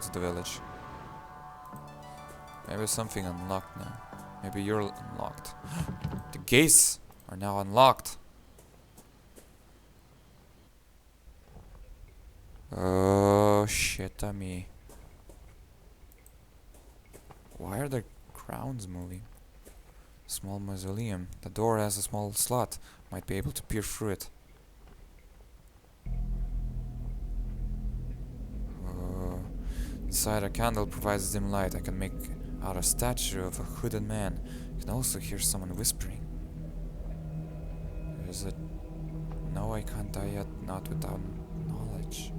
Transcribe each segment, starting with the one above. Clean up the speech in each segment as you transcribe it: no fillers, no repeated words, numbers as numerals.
back to the village. Maybe something unlocked now. Maybe you're unlocked. The gates are now unlocked. Oh shit, me. Why are the grounds moving? Small mausoleum. The door has a small slot. Might be able to peer through it. Inside a candle provides dim light. I can make out a statue of a hooded man. I can also hear someone whispering. There's a... No, I can't die yet, not without knowledge.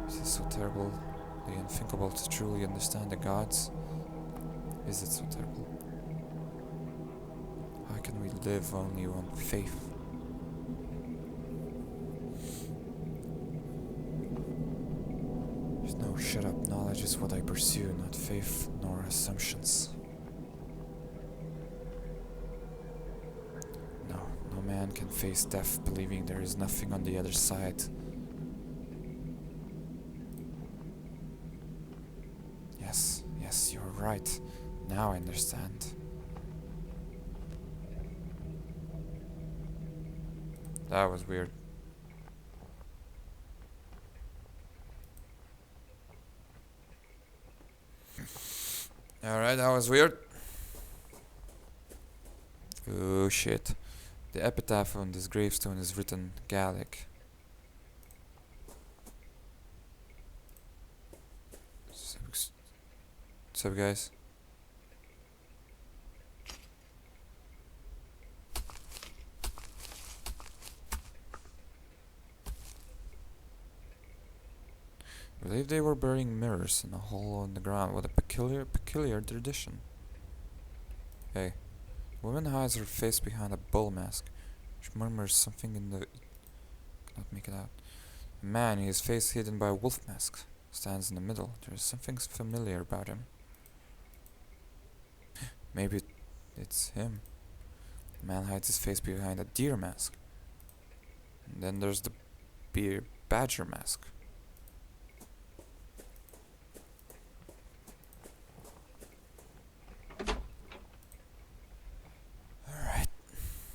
Is it so terrible, the unthinkable, to truly understand the gods? Is it so terrible? How can we live only on faith? No, shut up. Knowledge is what I pursue, not faith nor assumptions. No man can face death believing there is nothing on the other side. Yes, you're right. Now I understand. That was weird. Alright, that was weird. Oh shit. The epitaph on this gravestone is written Gallic. What's up, guys? I believe they were burying mirrors in a hole in the ground. What a peculiar tradition. Hey, the woman hides her face behind a bull mask. She murmurs something in the... cannot make it out. A man, his face hidden by a wolf mask, stands in the middle. There is something familiar about him. Maybe it's him. The man hides his face behind a deer mask. And then there's the badger mask.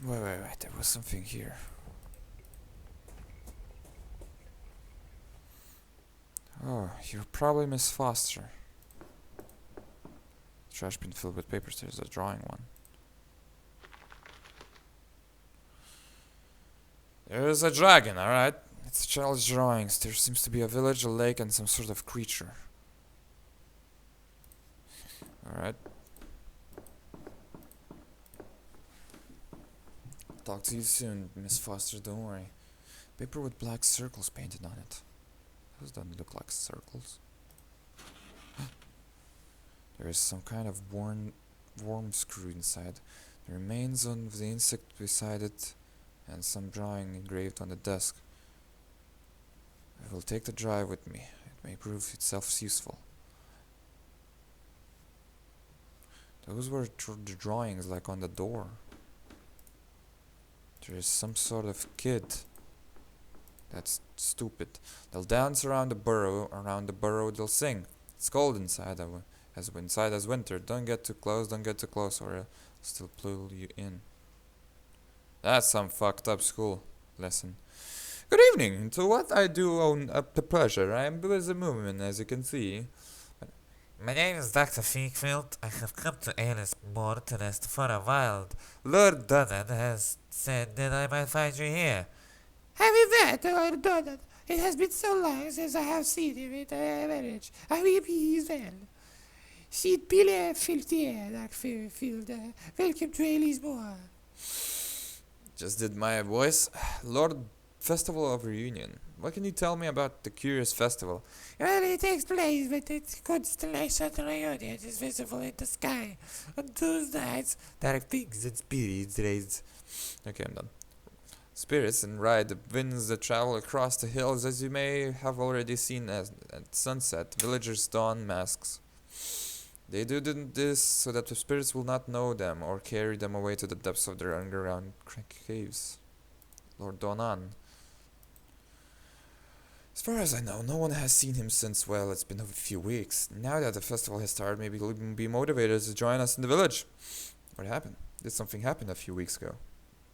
Wait, there was something here. Oh, you're probably Miss Foster. The trash bin filled with papers, there's a drawing one. There's a dragon, alright? It's child's drawings. There seems to be a village, a lake, and some sort of creature. Alright. Talk to you soon, Miss Foster, don't worry. Paper with black circles painted on it. Those don't look like circles. There is some kind of worm screw inside. The remains of the insect beside it, and some drawing engraved on the desk. I will take the drive with me. It may prove itself useful. Those were the drawings like on the door. There is some sort of kid. That's stupid. They'll dance around the burrow they'll sing. It's cold inside as winter. Don't get too close, or I'll still pull you in. That's some fucked up school lesson. Good evening. To what I do own up the pleasure. I am busy moving, as you can see. My name is Dr. Wakefield. I have come to LnDPro to rest for a while. Lord Donnan has said that I might find you here. Have you met Lord Donnan? It has been so long since I have seen him in a marriage. I hope he is well. S'il plaît, filthy Dr. Wakefield. Welcome to LnDPro. Just did my voice. Lord Festival of Reunion. What can you tell me about the curious festival? Well, it takes place with its constellation reunion is visible in the sky. On those nights, Dark things and spirits raise. Okay, I'm done. Spirits and ride the winds that travel across the hills, as you may have already seen at sunset. Villagers don masks. They do this so that the spirits will not know them or carry them away to the depths of their underground caves. Lord Donnan. As far as I know, no one has seen him since, well, it's been a few weeks. Now that the festival has started, maybe he'll even be motivated to join us in the village. What happened? Did something happen a few weeks ago?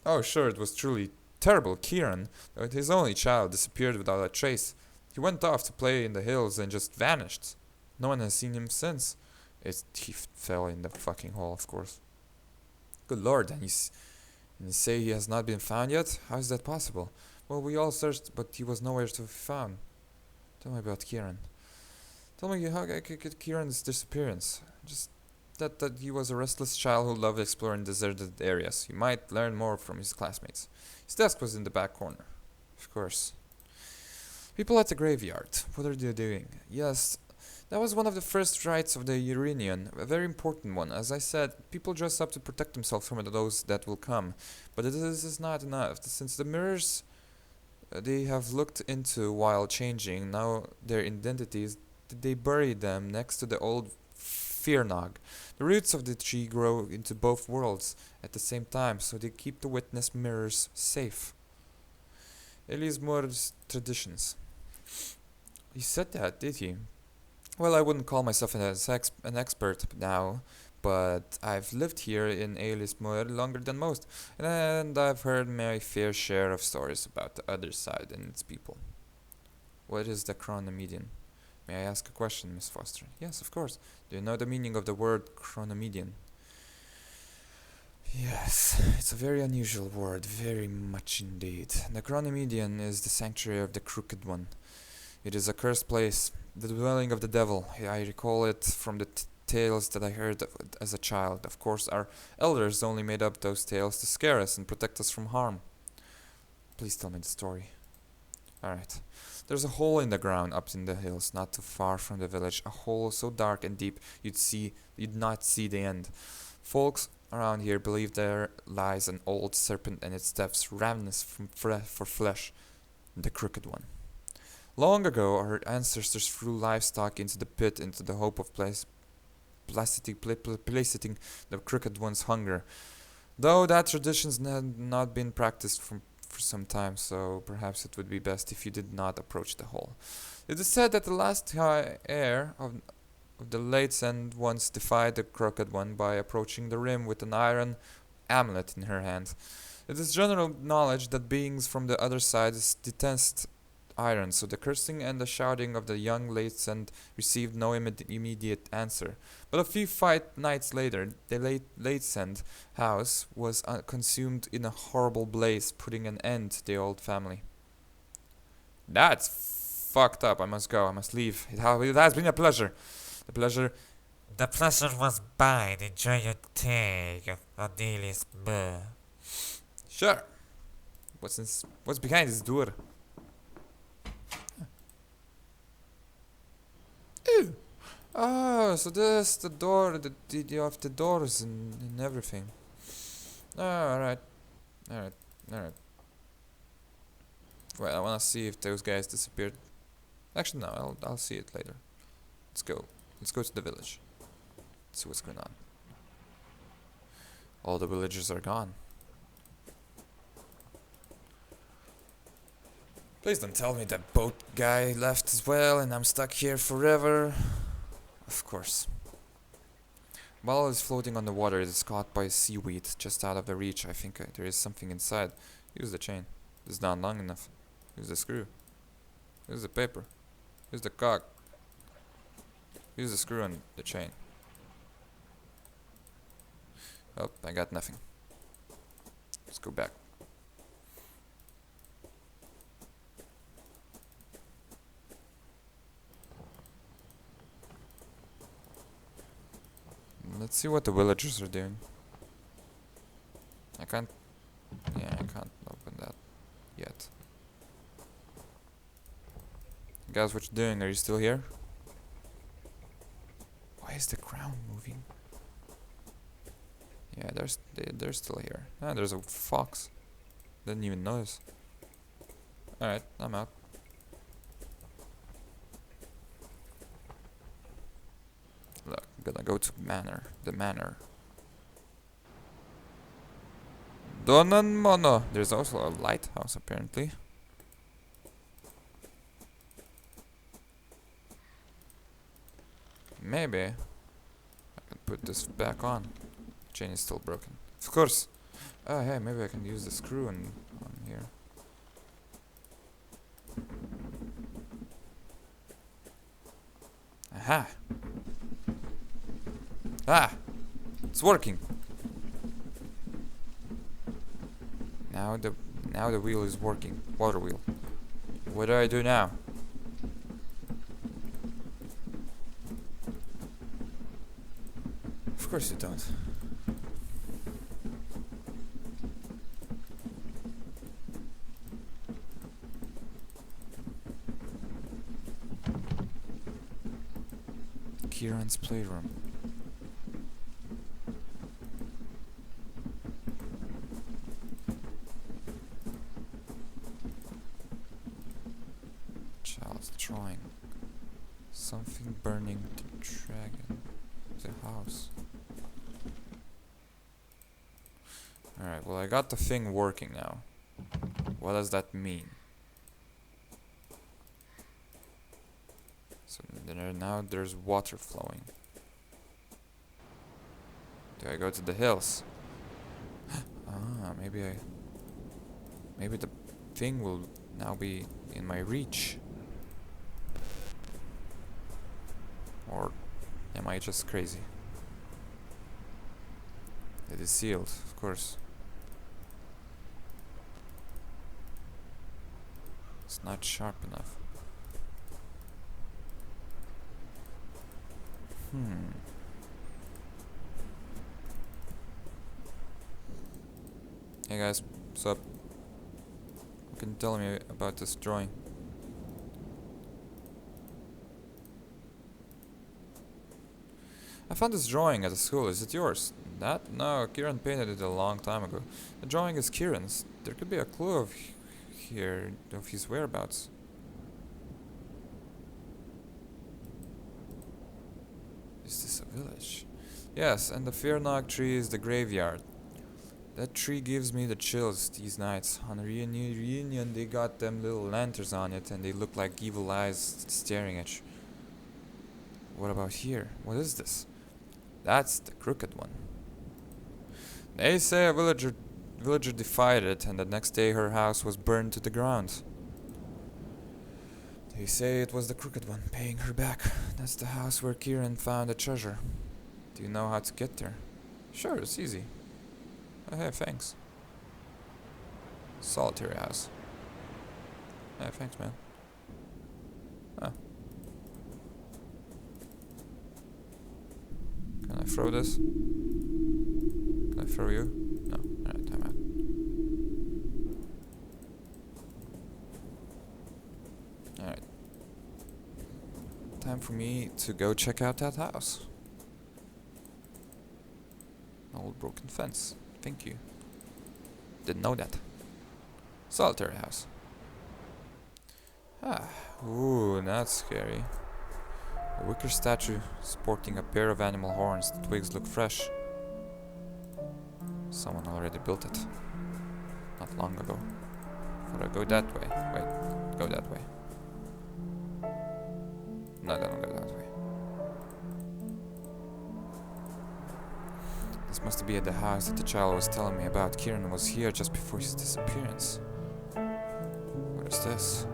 Oh, sure, it was truly terrible. Kieran, his only child, disappeared without a trace. He went off to play in the hills and just vanished. No one has seen him since. He fell in the fucking hole, of course. Good lord, and you say he has not been found yet? How is that possible? Well, we all searched, but he was nowhere to be found. Tell me about Kieran. Tell me how Kieran's disappearance. Just that he was a restless child who loved exploring deserted areas. You might learn more from his classmates. His desk was in the back corner. Of course. People at the graveyard. What are they doing? Yes, that was one of the first rites of the Uranian, a very important one. As I said, people dress up to protect themselves from those that will come. But this is not enough. Since the mirrors they have looked into while changing now their identities, they bury them next to the old Fearnog. The roots of the tree grow into both worlds at the same time, so they keep the witness mirrors safe. Elismore's traditions. He said that, did he? Well, I wouldn't call myself an expert now, but I've lived here in Elismore longer than most, and I've heard my fair share of stories about the other side and its people. What is the chronomedian? May I ask a question, Miss Foster? Yes, of course. Do you know the meaning of the word chronomedian? Yes, it's a very unusual word, very much indeed. The chronomedian is the sanctuary of the Crooked One. It is a cursed place, the dwelling of the devil. I recall it from the tales that I heard as a child. Of course, our elders only made up those tales to scare us and protect us from harm. Please tell me the story. Alright. There's a hole in the ground up in the hills, not too far from the village. A hole so dark and deep you'd not see the end. Folks around here believe there lies an old serpent and its depths ravenous for flesh, the Crooked One. Long ago, our ancestors threw livestock into the pit into the hope of placating the Crooked One's hunger. Though that tradition's not been practiced for some time, so perhaps it would be best if you did not approach the hole. It is said that the last heir of the Laidcend once defied the Crooked One by approaching the rim with an iron amulet in her hand. It is general knowledge that beings from the other side detest iron, so the cursing and the shouting of the young Laidcend received no immediate answer. But a few nights later, the Laidcend house was consumed in a horrible blaze, putting an end to the old family. That's fucked up. I must go. I must leave. It has been a pleasure. The pleasure was mine. Enjoy your tea, Adelis Burr. Sure. What's behind this door? Ooh. Oh, so this the door, you have the doors and everything. Oh, alright. Well, I wanna see if those guys disappeared. Actually, no, I'll see it later. Let's go. Let's go to the village. See what's going on. All the villagers are gone. Please don't tell me that boat guy left as well and I'm stuck here forever. Of course. While it's floating on the water, it is caught by seaweed just out of the reach. I think there is something inside. Use the chain. This is not long enough. Use the screw. Use the paper. Use the cock. Use the screw and the chain. Oh, I got nothing. Let's go back. Let's see what the villagers are doing. I can't open that yet. Guys, what you doing? Are you still here? Why is the ground moving? Yeah, they're still here. Ah, there's a fox. Didn't even notice. Alright, I'm out. Look, I'm gonna go to the manor. Donan Mono. There's also a lighthouse apparently. Maybe I can put this back on. Chain is still broken. Of course. Oh, hey, maybe I can use the screw on here. Aha! Ah! It's working. Now the wheel is working. Water wheel. What do I do now? Of course you don't. Kieran's playroom. Child's drawing. Something burning the dragon. The house. Alright, well I got the thing working now. What does that mean? So now there's water flowing. Do I go to the hills? Ah, maybe the thing will now be in my reach. Or am I just crazy? It is sealed, of course. It's not sharp enough. Hey guys, what's up? What can you tell me about this drawing? I found this drawing at the school. Is it yours? That? No, Kieran painted it a long time ago. The drawing is Kieran's. There could be a clue of his whereabouts. Is this a village? Yes, and the Fearnog tree is the graveyard. That tree gives me the chills these nights. On a reunion they got them little lanterns on it and they look like evil eyes staring at you. What about here? What is this? That's the crooked one. They say a villager defied it and the next day her house was burned to the ground. They say it was the crooked one paying her back. That's the house where Kieran found the treasure. Do you know how to get there? Sure, it's easy. Oh, hey, thanks. Solitary house. Hey, thanks, man. Ah. Can I throw this? Can I throw you? No. Alright, I'm out. Alright. Time for me to go check out that house. Old broken fence. Thank you. Didn't know that. Solitary house. Ah. Ooh, that's scary. A wicker statue sporting a pair of animal horns. The twigs look fresh. Someone already built it. Not long ago. Should I go that way? Wait, go that way. No, don't go that way. This must be at the house that the child was telling me about. Kieran was here just before his disappearance. What is this?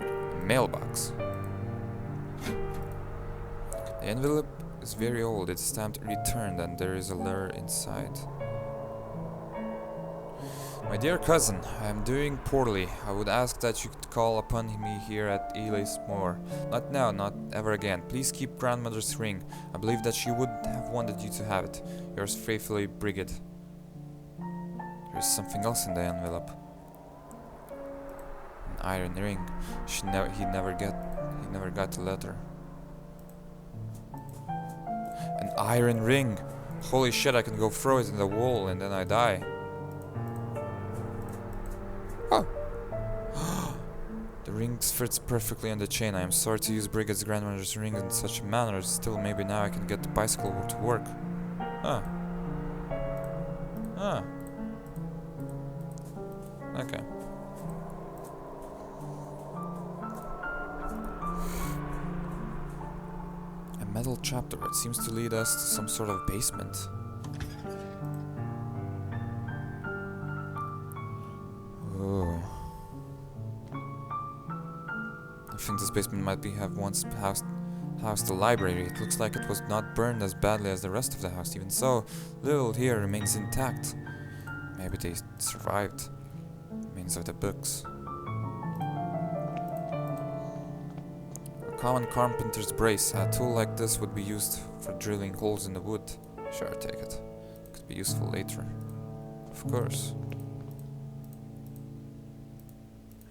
A mailbox. The envelope is very old. It's stamped returned and there is a letter inside. My dear cousin, I am doing poorly. I would ask that you could call upon me here at Laidcend. Not now, not ever again. Please keep grandmother's ring. I believe that she would have wanted you to have it. Yours faithfully, Brigid. There is something else in the envelope. An iron ring. He never got the letter. An iron ring. Holy shit! I can go throw it in the wall and then I die. Oh! The ring fits perfectly on the chain. I am sorry to use Brigid's grandmother's ring in such a manner. Still, maybe now I can get the bicycle to work. Huh. Huh. Okay. A metal trapdoor. It seems to lead us to some sort of basement. Oh. I think this basement might have once housed a library. It looks like it was not burned as badly as the rest of the house. Even so, little here remains intact. Maybe they survived. Means of the books. A common carpenter's brace. A tool like this would be used for drilling holes in the wood. Sure, take it. Could be useful later. Of course.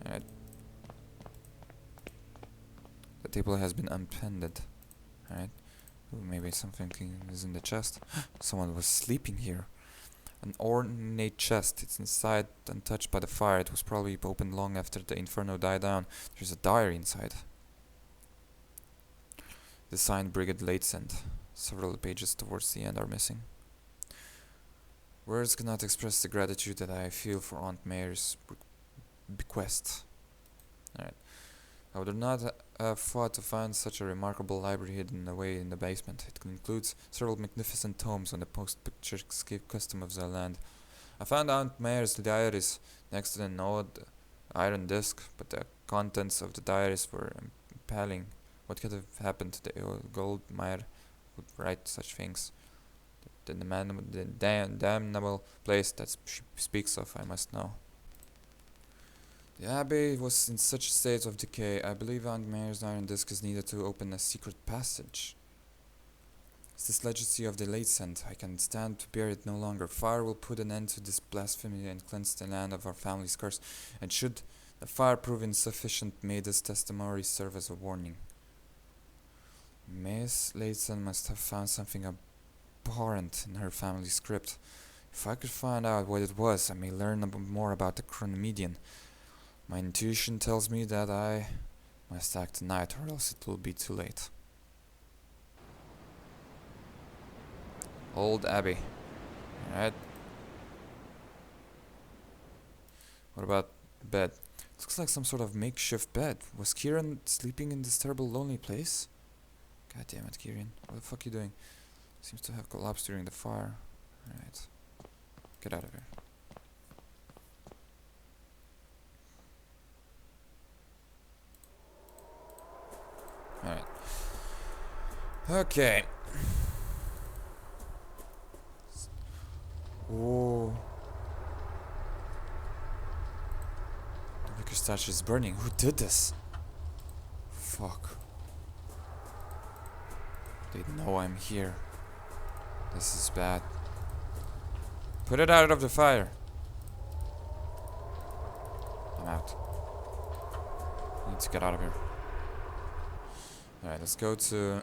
Alright. The table has been unattended. Alright. Ooh, maybe something is in the chest. Someone was sleeping here. An ornate chest. It's inside, untouched by the fire. It was probably opened long after the inferno died down. There's a diary inside. The signed Brigade Laidcend. Several pages towards the end are missing. Words cannot express the gratitude that I feel for Aunt Mary's bequest. Alright. I would not have thought to find such a remarkable library hidden away in the basement. It includes several magnificent tomes on the post-picturesque custom of the land. I found Aunt Mary's diaries next to an old iron disc, but the contents of the diaries were impelling. What could have happened to the old gold mire would write such things? The damnable place that she speaks of, I must know. The abbey was in such a state of decay. I believe Aunt Mary's iron disc is needed to open a secret passage. It's this legacy of the Laidcend. I can stand to bear it no longer. Fire will put an end to this blasphemy and cleanse the land of our family's curse. And should the fire prove insufficient, may this testimony serve as a warning. Miss Laidcend must have found something abhorrent in her family's crypt. If I could find out what it was, I may learn more about the Chronomedian. My intuition tells me that I must act tonight, or else it will be too late. Old Abbey. Alright. What about bed? Looks like some sort of makeshift bed. Was Kieran sleeping in this terrible lonely place? God damn it, Kieran. What the fuck are you doing? Seems to have collapsed during the fire. Alright. Get out of here. Alright. Okay. Whoa. The wicker statue is burning. Who did this? Fuck. They know I'm here. This is bad. Put it out of the fire. I'm out. I need to get out of here. Alright, let's go to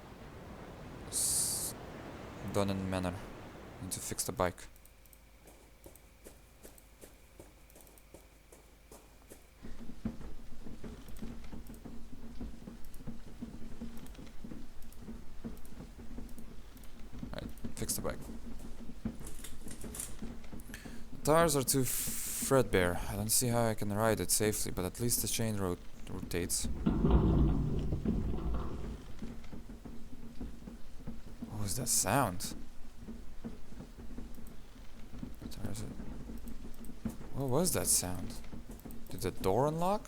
Dunnan Manor. Need to fix the bike. Alright, fix the bike. The tires are too threadbare. I don't see how I can ride it safely, but at least the chain rotates. What was that sound? What was that sound? Did the door unlock?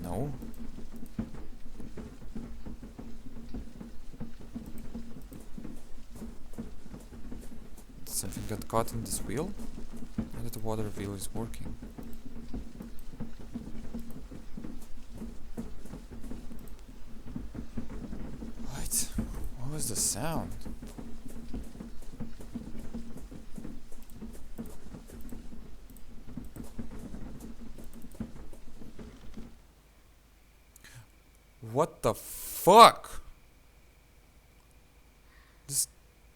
No. Did something get caught in this wheel? Now that the water wheel is working. What was the sound? What the fuck? This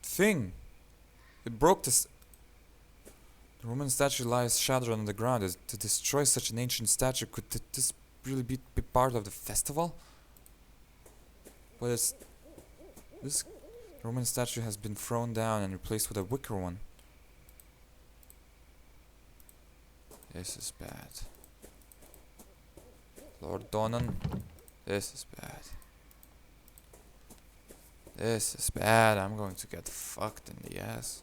thing. It broke this. The Roman statue lies shattered on the ground. To destroy such an ancient statue, could this really be part of the festival? But it's... This Roman statue has been thrown down and replaced with a wicker one. This is bad. Lord Donnan, This is bad. This is bad. I'm going to get fucked in the ass.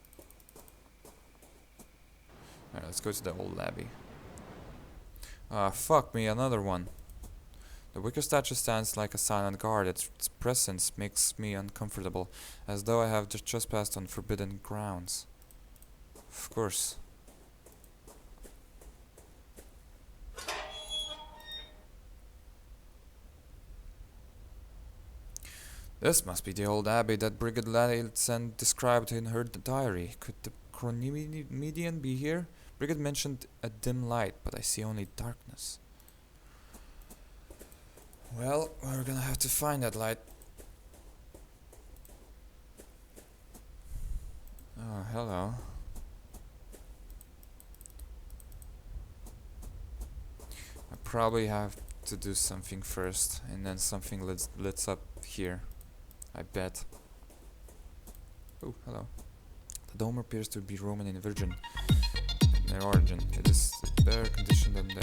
Alright, let's go to the old abbey. Ah, fuck me, another one. The wicker statue stands like a silent guard. Its presence makes me uncomfortable, as though I have just trespassed on forbidden grounds. Of course. This must be the old abbey that Brigid Laidcend described in her diary. Could the Chronomedian be here? Brigid mentioned a dim light, but I see only darkness. Well, we're gonna have to find that light. Oh, hello. I probably have to do something first, and then something lights up here. I bet. Oh, hello. The dome appears to be Roman in origin. It is better condition than the